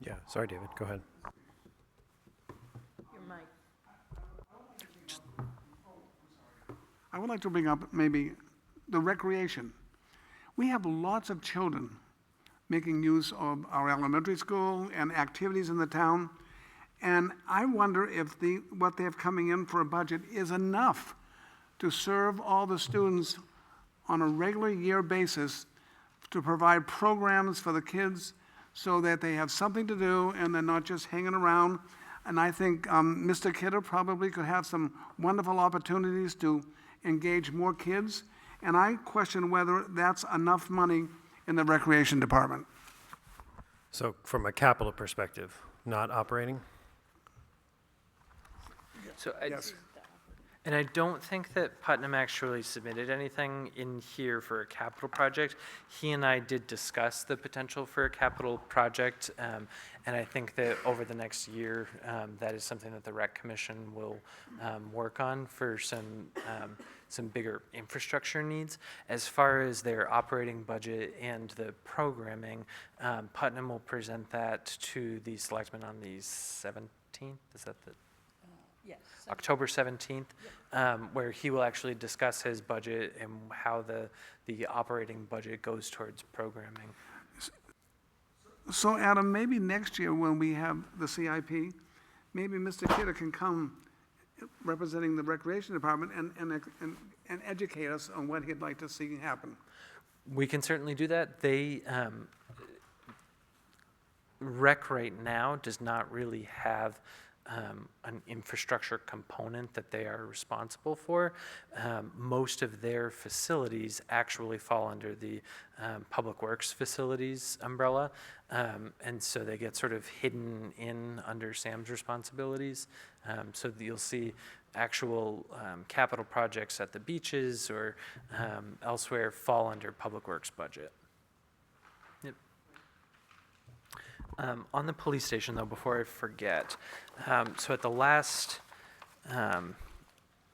Yeah, sorry, David, go ahead. Your mic. I would like to bring up maybe the recreation. We have lots of children making use of our elementary school and activities in the town. And I wonder if what they have coming in for a budget is enough to serve all the students on a regular year basis, to provide programs for the kids so that they have something to do and they're not just hanging around. And I think Mr. Kidder probably could have some wonderful opportunities to engage more kids. And I question whether that's enough money in the recreation department. So from a capital perspective, not operating? So Yes. And I don't think that Putnam actually submitted anything in here for a capital project. He and I did discuss the potential for a capital project, and I think that over the next year, that is something that the Rec Commission will work on for some bigger infrastructure needs. As far as their operating budget and the programming, Putnam will present that to the selectmen on the 17th. Is that the? Yes. October 17th, where he will actually discuss his budget and how the operating budget goes towards programming. So Adam, maybe next year when we have the CIP, maybe Mr. Kidder can come representing the Recreation Department and educate us on what he'd like to see happen. We can certainly do that. They, Rec right now does not really have an infrastructure component that they are responsible for. Most of their facilities actually fall under the Public Works facilities umbrella, and so they get sort of hidden in under Sam's responsibilities. So you'll see actual capital projects at the beaches or elsewhere fall under Public Works budget. Yep. On the police station, though, before I forget, so at the last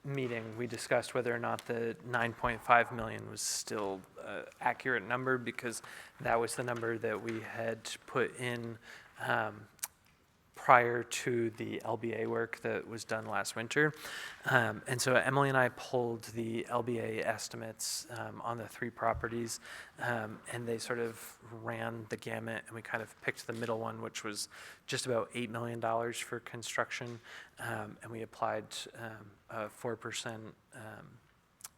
meeting, we discussed whether or not the 9.5 million was still an accurate number, because that was the number that we had put in prior to the LBA work that was done last winter. And so Emily and I pulled the LBA estimates on the 3 properties, and they sort of ran the gamut, and we kind of picked the middle one, which was just about $8 million for construction, and we applied a 4%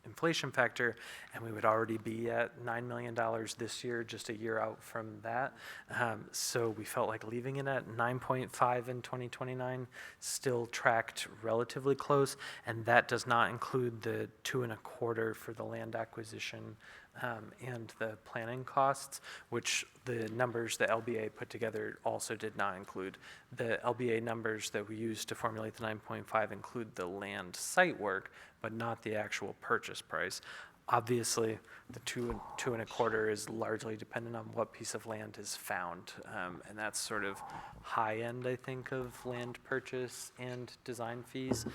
inflation factor, and we would already be at $9 million this year, just a year out from that. So we felt like leaving it at 9.5 in 2029 still tracked relatively close, and that does not include the 2.25 for the land acquisition and the planning costs, which the numbers the LBA put together also did not include. The LBA numbers that we used to formulate the 9.5 include the land site work, but not the actual purchase price. Obviously, the 2.25 is largely dependent on what piece of land is found, and that's sort of high end, I think, of land purchase and design fees.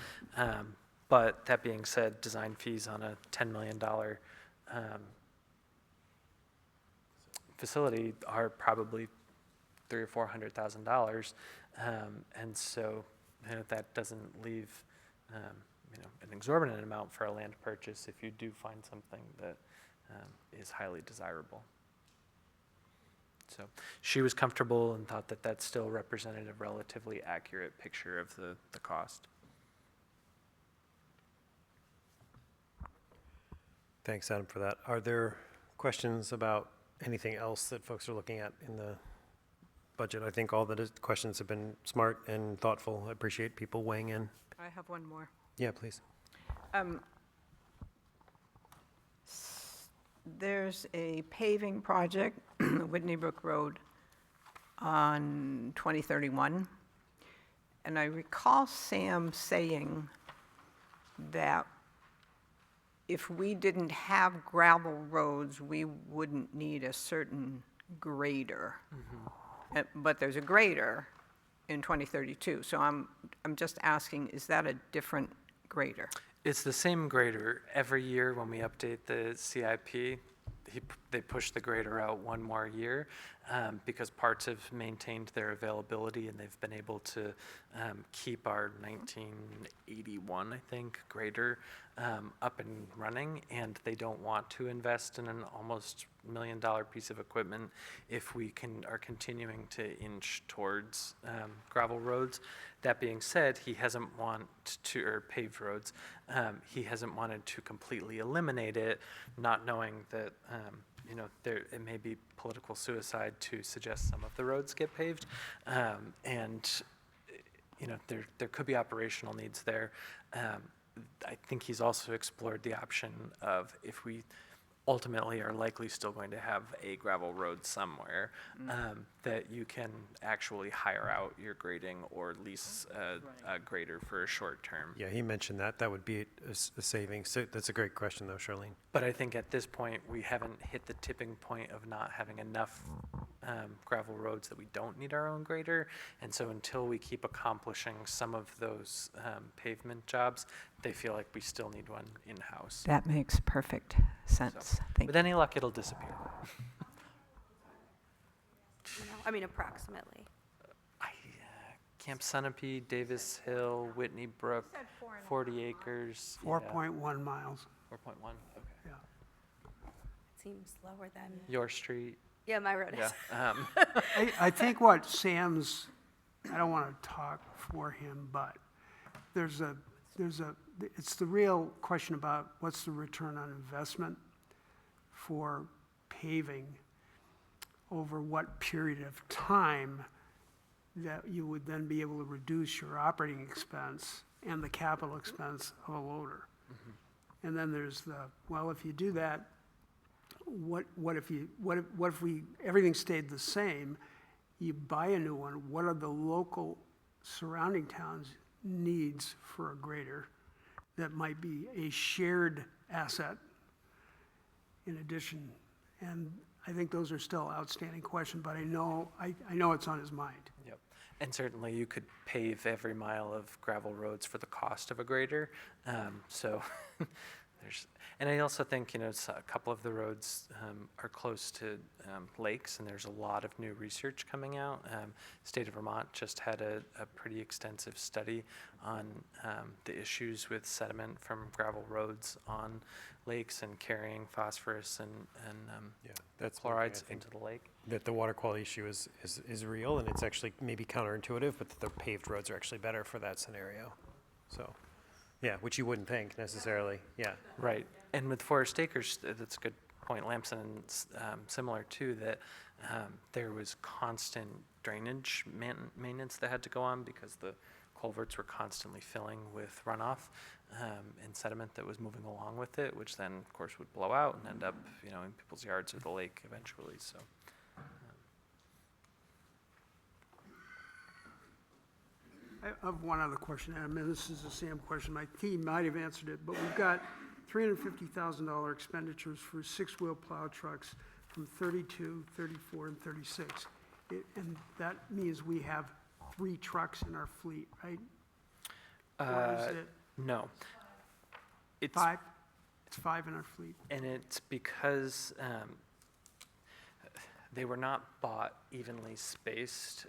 But that being said, design fees on a $10 million facility are probably $300,000 or $400,000, and so that doesn't leave an exorbitant amount for a land purchase if you do find something that is highly desirable. So she was comfortable and thought that that still represented a relatively accurate picture of the cost. Thanks, Adam, for that. Are there questions about anything else that folks are looking at in the budget? I think all the questions have been smart and thoughtful. I appreciate people weighing in. I have one more. Yeah, please. There's a paving project, Whitney Brook Road, on 2031. And I recall Sam saying that if we didn't have gravel roads, we wouldn't need a certain grader. But there's a grader in 2032. So I'm just asking, is that a different grader? It's the same grader. Every year when we update the CIP, they push the grader out one more year because parts have maintained their availability and they've been able to keep our 1981, I think, grader up and running, and they don't want to invest in an almost $1 million piece of equipment if we are continuing to inch towards gravel roads. That being said, he hasn't or paved roads, he hasn't wanted to completely eliminate it, not knowing that it may be political suicide to suggest some of the roads get paved, and there could be operational needs there. I think he's also explored the option of, if we ultimately are likely still going to have a gravel road somewhere, that you can actually hire out your grading or lease a grader for a short term. Yeah, he mentioned that. That would be a savings. So that's a great question, though, Charlene. But I think at this point, we haven't hit the tipping point of not having enough gravel roads that we don't need our own grader. And so until we keep accomplishing some of those pavement jobs, they feel like we still need one in-house. That makes perfect sense. Thank With you. any luck, it'll disappear. I mean, approximately. Camp Sunapee, Davis Hill, Whitney Brook, 40 acres. 4.1 miles. 4.1, okay. Yeah. Seems lower than, Your street, yeah, my road yeah. is. I think what Sam's, I don't want to talk for him, but it's the real question about what's the return on investment for paving over what period of time that you would then be able to reduce your operating expense and the capital expense of a loader. And then there's if you do that, what if everything stayed the same, you buy a new one, what are the local surrounding towns' needs for a grader that might be a shared asset in addition? And I think those are still outstanding questions, but I know it's on his mind. Yep. And certainly you could pave every mile of gravel roads for the cost of a grader. And I also think, a couple of the roads are close to lakes, and there's a lot of new research coming out. State of Vermont just had a pretty extensive study on the issues with sediment from gravel roads on lakes and carrying phosphorus and that's chlorides one thing I think into the lake. that the water quality issue is real, and it's actually maybe counterintuitive, but the paved roads are actually better for that scenario. So, yeah, which you wouldn't think necessarily. Yeah. Right. And with Forest Acres, that's a good point, Lamson, similar too, that there was constant drainage maintenance that had to go on because the culverts were constantly filling with runoff and sediment that was moving along with it, which then, of course, would blow out and end up, in people's yards or the lake eventually. So. I have one other question, and I mean, this is a Sam question. My team might have answered it, but we've got $350,000 expenditures for 6-wheel plow trucks from 32, 34, and 36. And that means we have 3 trucks in our fleet, right? Or is it No. It's 5? It's 5 in our fleet. And it's because they were not bought evenly spaced.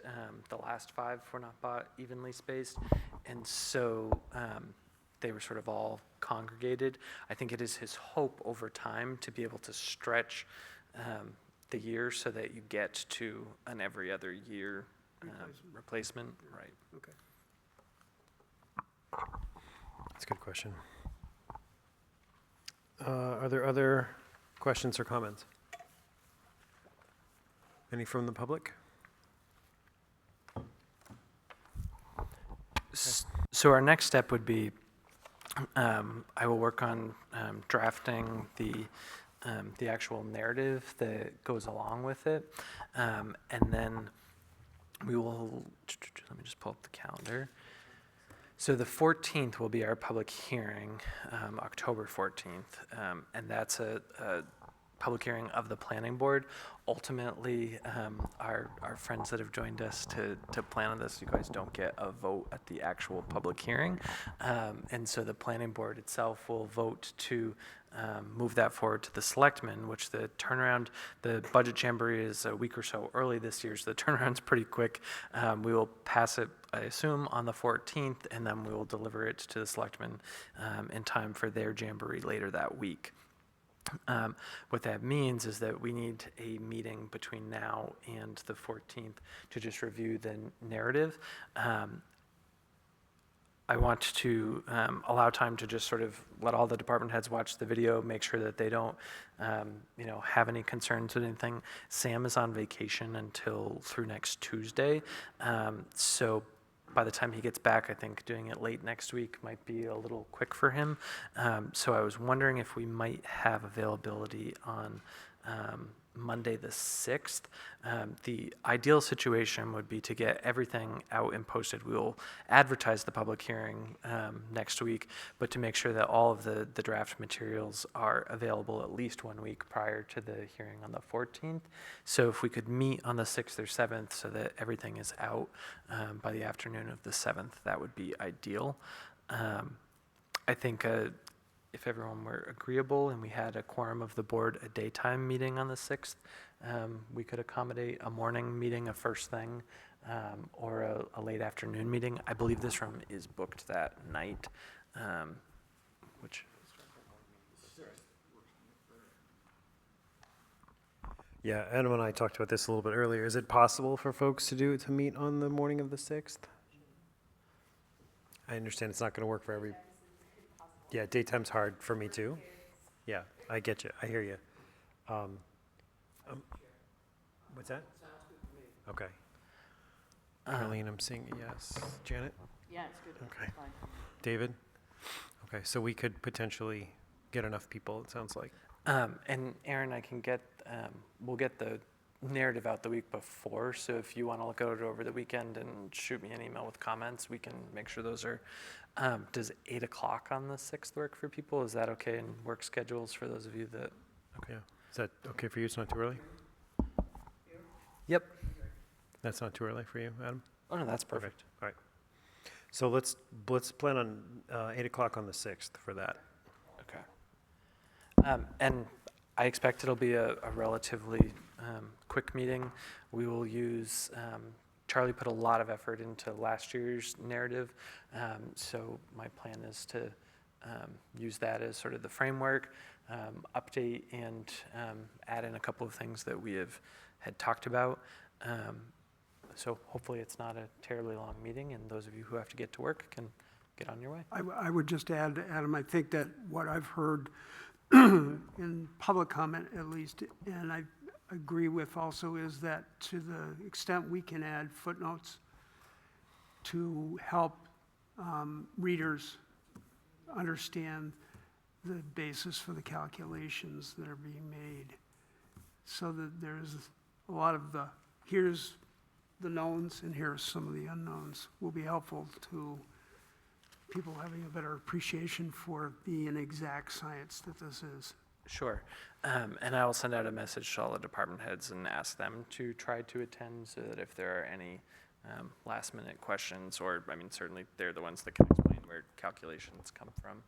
The last 5 were not bought evenly spaced. And so they were sort of all congregated. I think it is his hope over time to be able to stretch the year so that you get to an every other year replacement. Right. Okay. That's a good question. Are there other questions or comments? Any from the public? So our next step would be, I will work on drafting the actual narrative that goes along with it, and then we will, let me just pull up the calendar. So the 14th will be our public hearing, October 14th, and that's a public hearing of the planning board. Ultimately, our friends that have joined us to plan on this, you guys don't get a vote at the actual public hearing. And so the planning board itself will vote to move that forward to the selectmen, which the turnaround, the budget jamboree is a week or so early this year, so the turnaround's pretty quick. We will pass it, I assume, on the 14th, and then we will deliver it to the selectmen in time for their jamboree later that week. What that means is that we need a meeting between now and the 14th to just review the narrative. I want to allow time to just sort of let all the department heads watch the video, make sure that they don't, have any concerns with anything. Sam is on vacation until through next Tuesday, so by the time he gets back, I think doing it late next week might be a little quick for him. So I was wondering if we might have availability on Monday the 6th. The ideal situation would be to get everything out and posted. We will advertise the public hearing next week, but to make sure that all of the draft materials are available at least 1 week prior to the hearing on the 14th. So if we could meet on the 6th or 7th so that everything is out by the afternoon of the 7th, that would be ideal. I think if everyone were agreeable and we had a quorum of the board, a daytime meeting on the 6th, we could accommodate a morning meeting, a first thing, or a late afternoon meeting. I believe this room is booked that night, which... Yeah, Adam and I talked about this a little bit earlier. Is it possible for folks to meet on the morning of the 6th? I understand it's not going to work for every... Yeah, daytime's hard for me too. Yeah, I get you. I hear you. What's that? Okay. Arlene, I'm seeing a yes. Janet? Yeah, it's good. Okay. David? Okay, so we could potentially get enough people, it sounds like. And Aaron, I can get, we'll get the narrative out the week before, so if you want to look at it over the weekend and shoot me an email with comments, we can make sure those are, does 8 o'clock on the 6th work for people? Is that okay in work schedules for those of you that? Okay, is that okay for you? It's not too early? Yep. That's not too early for you, Adam? Oh, no, that's perfect. All right. So let's plan on 8 o'clock on the 6th for that. Okay. And I expect it'll be a relatively quick meeting. We will use, Charlie put a lot of effort into last year's narrative, so my plan is to use that as sort of the framework, update and add in a couple of things that we had talked about. So hopefully it's not a terribly long meeting, and those of you who have to get to work can get on your way. I would just add, Adam, I think that what I've heard in public comment at least, and I agree with also, is that to the extent we can add footnotes to help readers understand the basis for the calculations that are being made, so that there's a lot of the, here's the knowns and here's some of the unknowns, will be helpful to people having a better appreciation for the inexact science that this is. Sure. And I will send out a message to all the department heads and ask them to try to attend, so that if there are any last minute questions, or, I mean, certainly they're the ones that can explain where calculations come from,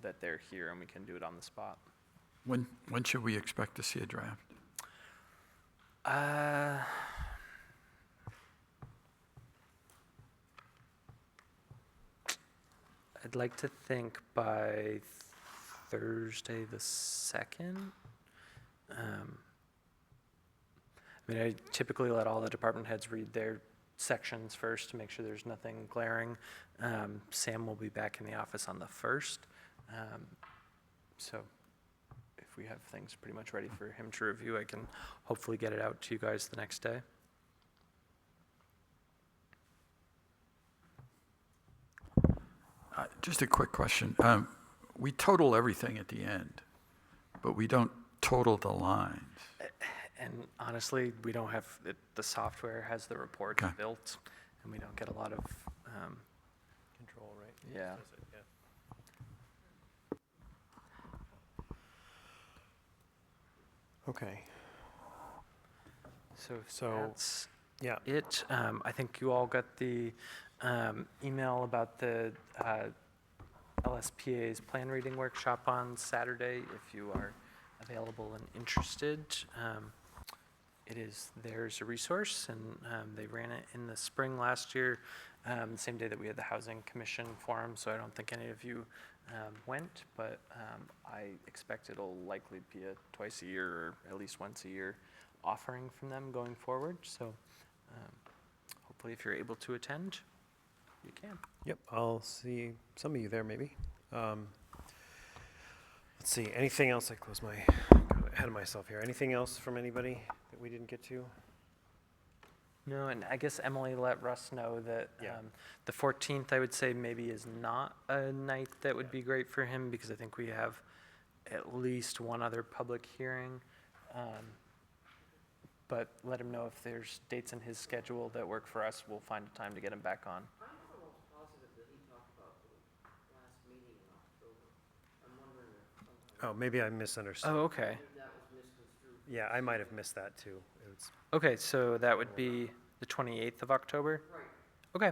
that they're here and we can do it on the spot. When should we expect to see a draft? I'd like to think by Thursday the 2nd. I mean, I typically let all the department heads read their sections first to make sure there's nothing glaring. Sam will be back in the office on the 1st. So if we have things pretty much ready for him to review, I can hopefully get it out to you guys the next day. Just a quick question. We total everything at the end, but we don't total the lines. And honestly, we don't have, the software has the reports Okay. built, and we don't get a lot of, Control, right? yeah. Okay, So So, that's yeah, it. I think you all got the email about the LSPA's plan reading workshop on Saturday. If you are available and interested, it is there as a resource, and they ran it in the spring last year, the same day that we had the Housing Commission forum, so I don't think any of you went, but I expect it'll likely be a twice a year or at least once a year offering from them going forward, so hopefully if you're able to attend, you can. yep, I'll see some of you there maybe. Let's see, anything else? I got ahead of myself here. Anything else from anybody that we didn't get to? No, and I guess Emily let Russ know that Yeah. the 14th, I would say, maybe is not a night that would be great for him, because I think we have at least one other public hearing. But let him know if there's dates in his schedule that work for us. We'll find a time to get him back on. I'm almost positive that he talked about the last meeting in October. I'm wondering if Oh, maybe I misunderstood. Oh, okay. that was misconstrued. Yeah, I might have missed that too. It was, Okay, so that would be the 28th of October? Right. Okay,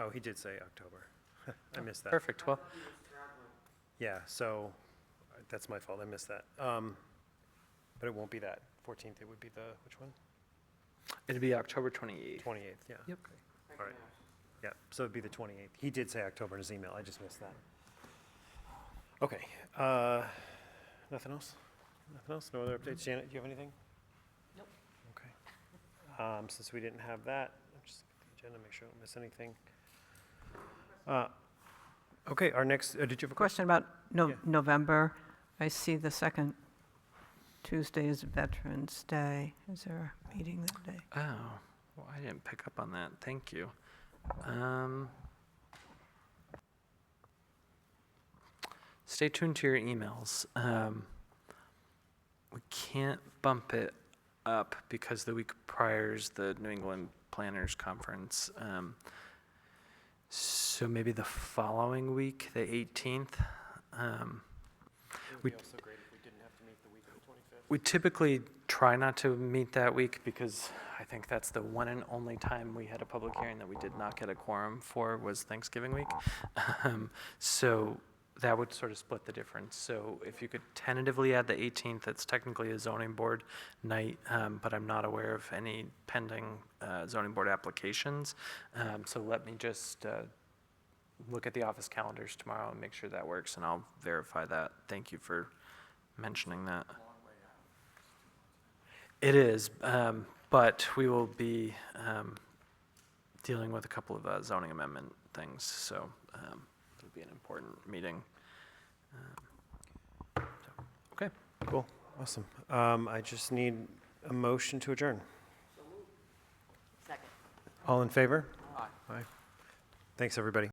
oh, he did say October. I missed that. perfect. Well, He was traveling. Yeah, so that's my fault. I missed that. But it won't be that 14th. It would be the, which one? it'd be October 28th. 28th, yeah. Yep. All right. Yeah, so it'd be the 28th. He did say October in his email. I just missed that. Okay. Nothing else? Nothing else? No other updates? Janet, do you have anything? Nope. Okay. Since we didn't have that, I'll just look at the agenda, make sure I don't miss anything. Okay, our next, did you have a question? Question about Yeah. November. I see the second Tuesday is Veterans Day. Is there a meeting that day? Oh, well, I didn't pick up on that. Thank you. Stay tuned to your emails. We can't bump it up because the week prior is the New England Planners Conference. So maybe the following week, the 18th. It would be also great if we didn't have to meet the week of the 25th. We typically try not to meet that week because I think that's the one and only time we had a public hearing that we did not get a quorum for was Thanksgiving week. So that would sort of split the difference. So if you could tentatively add the 18th, it's technically a zoning board night, but I'm not aware of any pending zoning board applications. So let me just look at the office calendars tomorrow and make sure that works, and I'll verify that. Thank you for mentioning that. It is, but we will be dealing with a couple of zoning amendment things, so it'll be an important meeting. Okay. Cool, awesome. I just need a motion to adjourn. Second. All in favor? Aye. Thanks, everybody.